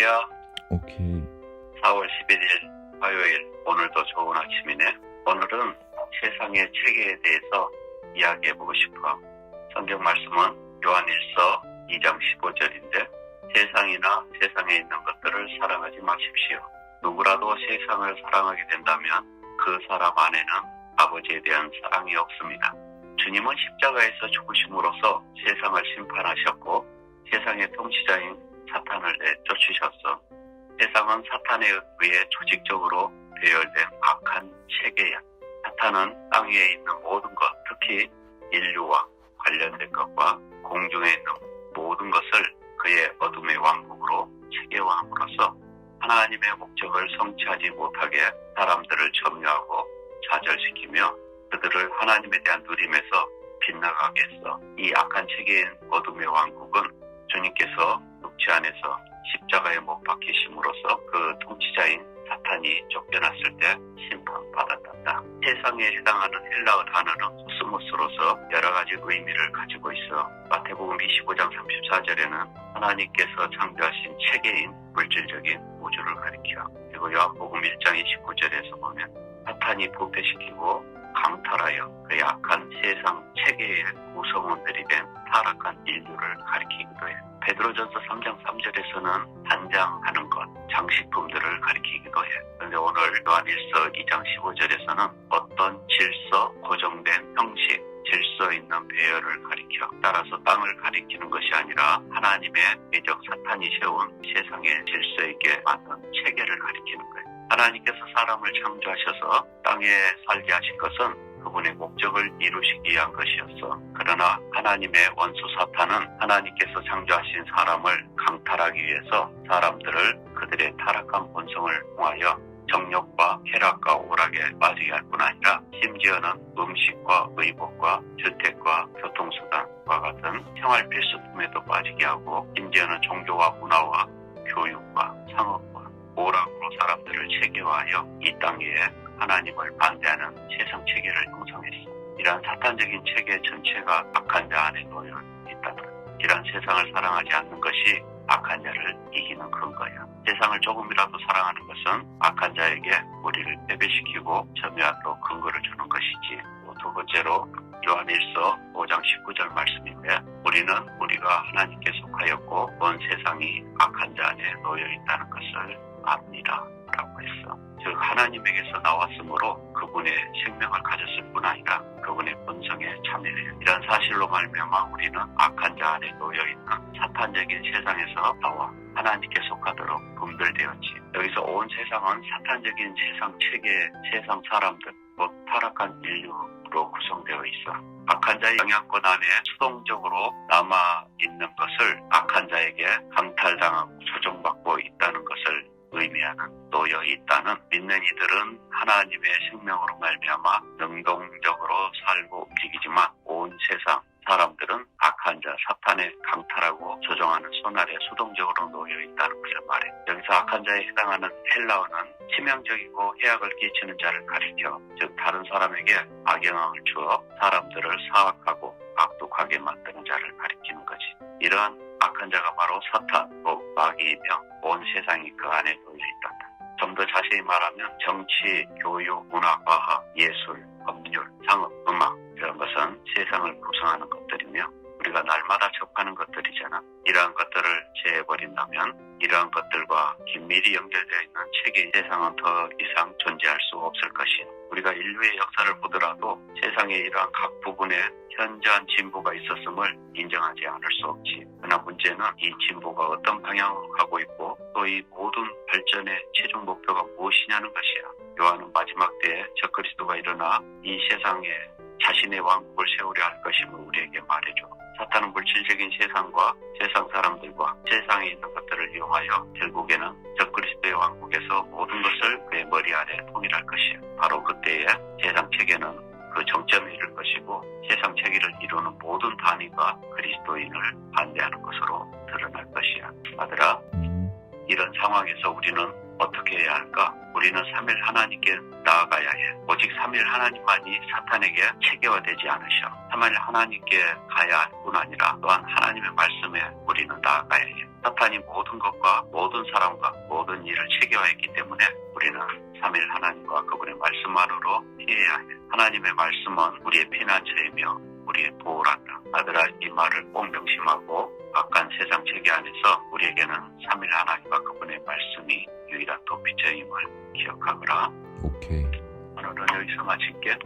자기야, 오케이. 4월 11일 화요일, 오늘도 좋은 아침이네. 오늘은 세상의 체계에 대해서 이야기해보고 싶어. 성경 말씀은 요한일서 2장 15절인데 세상이나 세상에 있는 것들을 사랑하지 마십시오. 누구라도 세상을 사랑하게 된다면 그 사람 안에는 아버지에 대한 사랑이 없습니다. 주님은 십자가에서 죽으심으로써 세상을 심판하셨고 세상의 통치자인 사탄을 내쫓으셨어. 세상은 사탄에 의해 조직적으로 배열된 악한 체계야. 사탄은 땅 위에 있는 모든 것, 특히 인류와 관련된 것과 공중에 있는 모든 것을 그의 어둠의 왕국으로 체계화함으로써 하나님의 목적을 성취하지 못하게 사람들을 점유하고 좌절시키며 그들을 하나님에 대한 누림에서 빗나가게 했어. 이 악한 체계인 어둠의 왕국은 주님께서 육체 안에서 십자가에 못 박히심으로써 그 통치자인 사탄이 쫓겨났을 때 심판받았단다. 세상에 해당하는 헬라어 단어는 코스모스로서 여러 가지 의미를 가지고 있어. 마태복음 25장 34절에는 하나님께서 창조하신 체계인 물질적인 우주를 가리켜. 그리고 요한복음 1장 29절에서 보면 사탄이 부패시키고 강탈하여 그의 악한 세상 체계의 구성원들이 된 타락한 인류를 가리키기도 해. 베드로전서 3장 3절에서는 단장하는 것, 장식품들을 가리키기도 해. 그런데 오늘 요한일서 2장 15절에서는 어떤 질서, 고정된 형식, 질서 있는 배열을 가리켜. 따라서 땅을 가리키는 것이 아니라 하나님의 외적 사탄이 세운 세상의 질서 있게 만든 체계를 가리키는 거예요. 하나님께서 사람을 창조하셔서 땅에 살게 하신 것은 그분의 목적을 이루시기 위한 것이었어. 그러나 하나님의 원수 사탄은 하나님께서 창조하신 사람을 강탈하기 위해서 사람들을 그들의 타락한 본성을 통하여 정욕과 쾌락과 오락에 빠지게 할 뿐 아니라 심지어는 음식과 의복과 주택과 교통수단과 같은 생활 필수품에도 빠지게 하고 심지어는 종교와 문화와 교육과 상업과 오락으로 사람들을 체계화하여 이 땅 위에 하나님을 반대하는 세상 체계를 형성했어. 이러한 사탄적인 체계 전체가 악한 자 안에 놓여 있다더라. 이러한 세상을 사랑하지 않는 것이 악한 자를 이기는 근거야. 세상을 조금이라도 사랑하는 것은 악한 자에게 우리를 패배시키고 점유하도록 근거를 주는 것이지. 두 번째로 요한일서 5장 19절 말씀인데 우리는 우리가 하나님께 속하였고 온 세상이 악한 자 안에 놓여 있다는 것을 압니다 라고 했어. 즉 하나님에게서 나왔으므로 그분의 생명을 가졌을 뿐 아니라 그분의 본성에 참여해요. 이런 사실로 말미암아 우리는 악한 자 안에 놓여있는 사탄적인 세상에서 나와 하나님께 속하도록 분별되었지. 여기서 온 세상은 사탄적인 세상 체계, 세상 사람들, 곧 타락한 인류로 구성되어 있어. 악한 자의 영향권 안에 수동적으로 남아있는 것을 악한 자에게 강탈당하고 조종받고 있다는 것을 의미하는 놓여 있다는 믿는 이들은 하나님의 생명으로 말미암아 능동적으로 살고 움직이지만 온 세상 사람들은 악한 자 사탄에 강탈하고 조종하는 손 아래 수동적으로 놓여 있다는 것을 말해. 여기서 악한 자에 해당하는 헬라어는 치명적이고 해악을 끼치는 자를 가리켜 즉 다른 사람에게 악영향을 주어 사람들을 사악하고 악독하게 만드는 자를 가리키는 거지. 이러한 악한 자가 바로 사탄, 곧 마귀이며 온 세상이 그 안에 놓여 있단다. 좀 더 자세히 말하면 정치, 교육, 문화, 과학, 예술, 법률, 상업, 음악 이런 것은 세상을 구성하는 것들이며 우리가 날마다 접하는 것들이잖아. 이러한 것들을 제해버린다면 이러한 것들과 긴밀히 연결되어 있는 체계의 세상은 더 이상 존재할 수 없을 것이야. 우리가 인류의 역사를 보더라도 세상의 이러한 각 부분에 현저한 진보가 있었음을 인정하지 않을 수 없지. 그러나 문제는 이 진보가 어떤 방향으로 가고 있고 또 이 모든 발전의 최종 목표가 무엇이냐는 것이야. 요한은 마지막 때에 적그리스도가 일어나 이 세상에 자신의 왕국을 세우려 할 것임을 우리에게 말해줘. 사탄은 물질적인 세상과 세상 사람들과 세상에 있는 것들을 이용하여 결국에는 적그리스도의 왕국에서 모든 것을 그의 머리 아래 통일할 것이야. 바로 그때에 세상 체계는 그 정점에 이를 것이고 세상 체계를 이루는 모든 단위가 그리스도인을 반대하는 것으로 드러날 것이야. 아들아, 이런 상황에서 우리는 어떻게 해야 할까? 우리는 삼일 하나님께 나아가야 해. 오직 삼일 하나님만이 사탄에게 체계화되지 않으셔. 삼일 하나님께 가야 할 뿐 아니라 또한 하나님의 말씀에 우리는 나아가야 해. 사탄이 모든 것과 모든 사람과 모든 일을 체계화했기 때문에 우리는 삼일 하나님과 그분의 말씀만으로 피해야 해. 하나님의 말씀은 우리의 피난처이며 우리의 보호란다. 아들아, 이 말을 꼭 명심하고 악한 세상 체계 안에서 우리에게는 삼일 하나님과 그분의 말씀이 유일한 도피처임을 기억하거라. 오케이. 오늘은 여기서 마칠게.